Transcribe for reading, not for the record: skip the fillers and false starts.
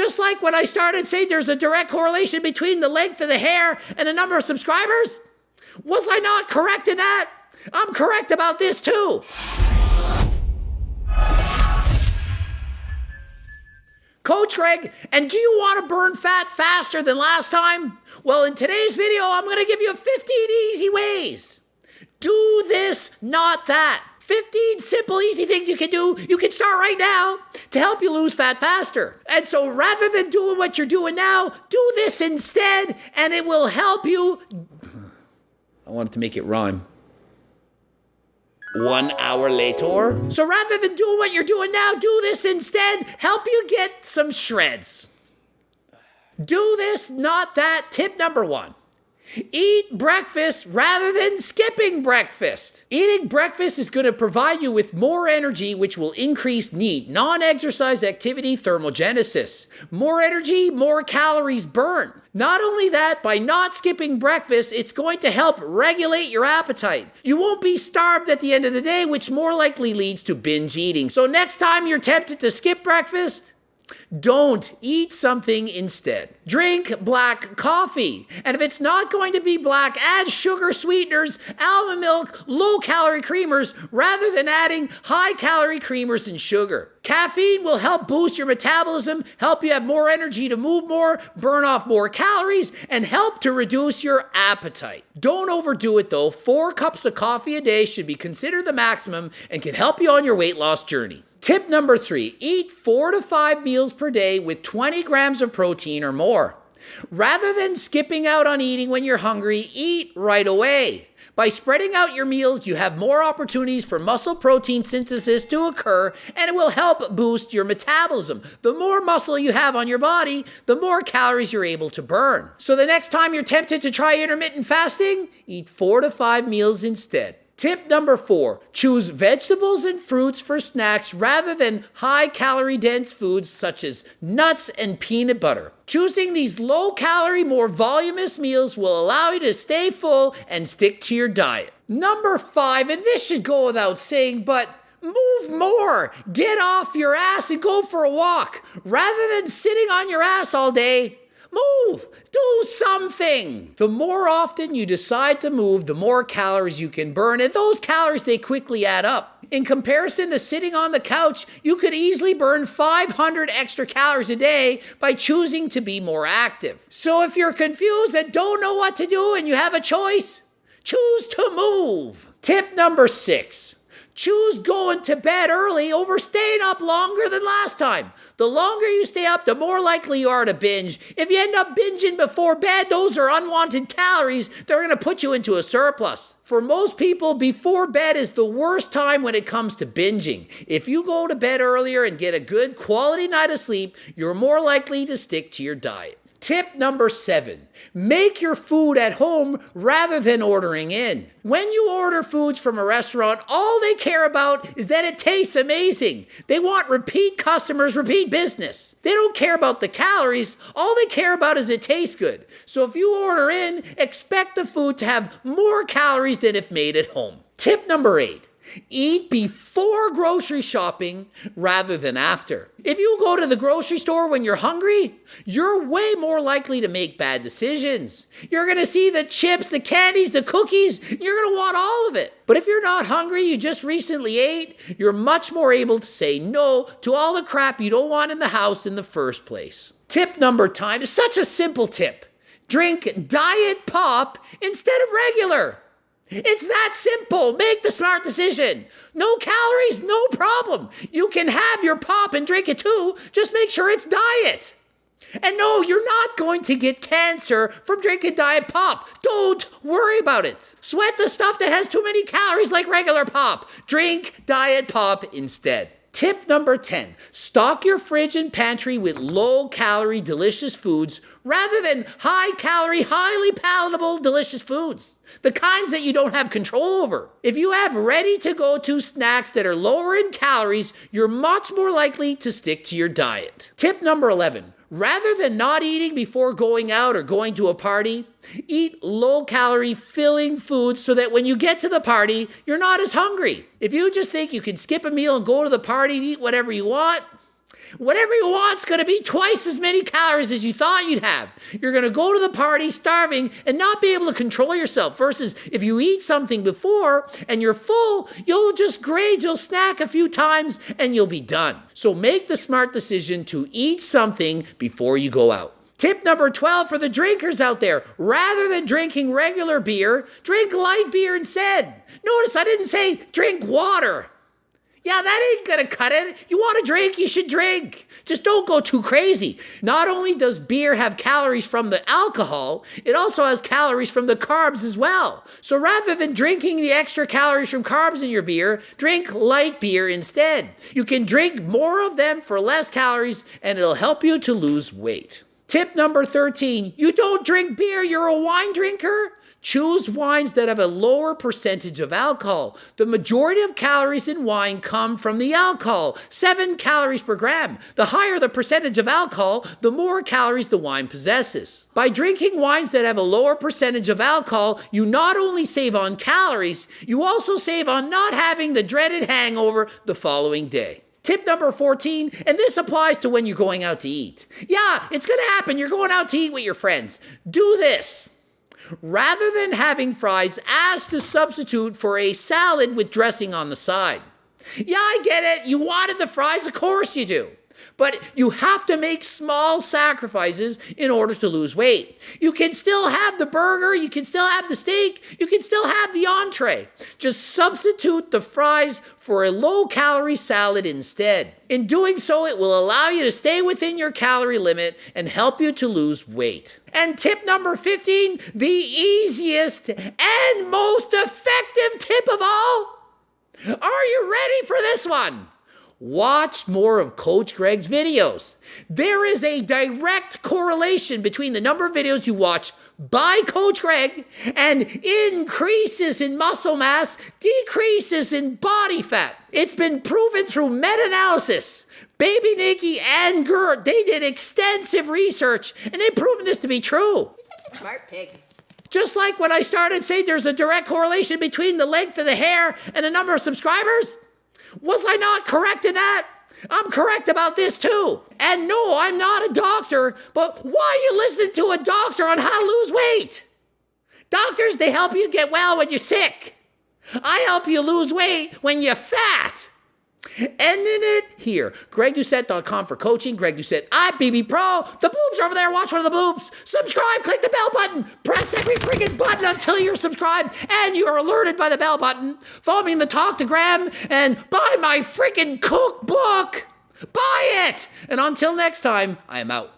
Just like when I started saying there's a direct correlation between the length of the hair and the number of subscribers. Was I not correct in that? I'm correct about this too. Coach Greg, and do you want to burn fat faster than last time? Well, in today's video, I'm going to give you 15 easy ways. Do this, not that. 15 simple, easy things you can do. You can start right now to help you lose fat faster. And so rather than doing what you're doing now, do this instead, and it will help you. I wanted to make it rhyme. 1 hour later. So rather than doing what you're doing now, do this instead. Help you get some shreds. Do this, not that. Tip number 1. Eat breakfast rather than skipping breakfast. Eating breakfast is going to provide you with more energy, which will increase NEAT, non-exercise activity thermogenesis. More energy, more calories burned. Not only that, by not skipping breakfast, it's going to help regulate your appetite. You won't be starved at the end of the day, which more likely leads to binge eating. So next time you're tempted to skip breakfast, don't eat something instead. Drink black coffee. And if it's not going to be black, add sugar sweeteners, almond milk, low-calorie creamers, rather than adding high-calorie creamers and sugar. Caffeine will help boost your metabolism, help you have more energy to move more, burn off more calories, and help to reduce your appetite. Don't overdo it though. 4 cups of coffee a day should be considered the maximum and can help you on your weight loss journey. Tip number 3, eat 4 to 5 meals per day with 20 grams of protein or more. Rather than skipping out on eating when you're hungry, eat right away. By spreading out your meals, you have more opportunities for muscle protein synthesis to occur, and it will help boost your metabolism. The more muscle you have on your body, the more calories you're able to burn. So the next time you're tempted to try intermittent fasting, eat 4 to 5 meals instead. Tip number 4, choose vegetables and fruits for snacks rather than high-calorie dense foods such as nuts and peanut butter. Choosing these low-calorie, more voluminous meals will allow you to stay full and stick to your diet. Number 5, and this should go without saying, but move more. Get off your ass and go for a walk. Rather than sitting on your ass all day, move. Do something. The more often you decide to move, the more calories you can burn, and those calories, they quickly add up. In comparison to sitting on the couch, you could easily burn 500 extra calories a day by choosing to be more active. So if you're confused and don't know what to do and you have a choice, choose to move. Tip number 6. Choose going to bed early over staying up longer than last time. The longer you stay up, the more likely you are to binge. If you end up binging before bed, those are unwanted calories. They're going to put you into a surplus. For most people, before bed is the worst time when it comes to binging. If you go to bed earlier and get a good quality night of sleep, you're more likely to stick to your diet. Tip number 7, make your food at home rather than ordering in. When you order foods from a restaurant, all they care about is that it tastes amazing. They want repeat customers, repeat business. They don't care about the calories. All they care about is it tastes good. So if you order in, expect the food to have more calories than if made at home. Tip number 8. Eat before grocery shopping rather than after. If you go to the grocery store when you're hungry, you're way more likely to make bad decisions. You're going to see the chips, the candies, the cookies, you're going to want all of it. But if you're not hungry, you just recently ate, you're much more able to say no to all the crap you don't want in the house in the first place. Tip number 10 is such a simple tip. Drink Diet Pop instead of regular. It's that simple. Make the smart decision. No calories, no problem. You can have your pop and drink it too. Just make sure it's diet. And no, you're not going to get cancer from drinking Diet Pop. Don't worry about it. Sweat the stuff that has too many calories like regular pop. Drink Diet Pop instead. Tip number 10, stock your fridge and pantry with low-calorie, delicious foods rather than high-calorie, highly palatable, delicious foods. The kinds that you don't have control over. If you have ready-to-go-to snacks that are lower in calories, you're much more likely to stick to your diet. Tip number 11, rather than not eating before going out or going to a party, eat low-calorie, filling foods so that when you get to the party, you're not as hungry. If you just think you can skip a meal and go to the party and eat whatever you want, Whatever you want's going to be twice as many calories as you thought you'd have. You're going to go to the party starving and not be able to control yourself. Versus if you eat something before and you're full, you'll just graze, you'll snack a few times and you'll be done. So make the smart decision to eat something before you go out. Tip number 12 for the drinkers out there. Rather than drinking regular beer, drink light beer instead. Notice I didn't say drink water. Yeah, that ain't gonna cut it. You want to drink, you should drink. Just don't go too crazy. Not only does beer have calories from the alcohol, it also has calories from the carbs as well. So rather than drinking the extra calories from carbs in your beer, drink light beer instead. You can drink more of them for less calories and it'll help you to lose weight. Tip number 13, you don't drink beer, you're a wine drinker? Choose wines that have a lower percentage of alcohol. The majority of calories in wine come from the alcohol, 7 calories per gram. The higher the percentage of alcohol, the more calories the wine possesses. By drinking wines that have a lower percentage of alcohol, you not only save on calories, you also save on not having the dreaded hangover the following day. Tip number 14, and this applies to when you're going out to eat. Yeah, it's going to happen. You're going out to eat with your friends. Do this. Rather than having fries, ask to substitute for a salad with dressing on the side. Yeah, I get it. You wanted the fries, of course you do. But you have to make small sacrifices in order to lose weight. You can still have the burger, you can still have the steak, you can still have the entree. Just substitute the fries for a low-calorie salad instead. In doing so, it will allow you to stay within your calorie limit and help you to lose weight. And tip number 15, the easiest and most effective tip of all. Are you ready for this one? Watch more of Coach Greg's videos. There is a direct correlation between the number of videos you watch by Coach Greg and increases in muscle mass, decreases in body fat. It's been proven through meta-analysis. Baby Nikki and Gert, they did extensive research and they've proven this to be true. Smart pig. Just like when I started saying there's a direct correlation between the length of the hair and the number of subscribers. Was I not correct in that? I'm correct about this too. And no, I'm not a doctor, but why you listen to a doctor on how to lose weight? Doctors, they help you get well when you're sick. I help you lose weight when you're fat. Ending it here. GregDoucette.com for coaching. Greg Doucette, BB Pro. The boobs are over there. Watch one of the boobs. Subscribe. Click the bell button. Press every freaking button until you're subscribed and you're alerted by the bell button. Follow me in the Talk-to-Gram and buy my freaking cookbook. Buy it. And until next time, I am out.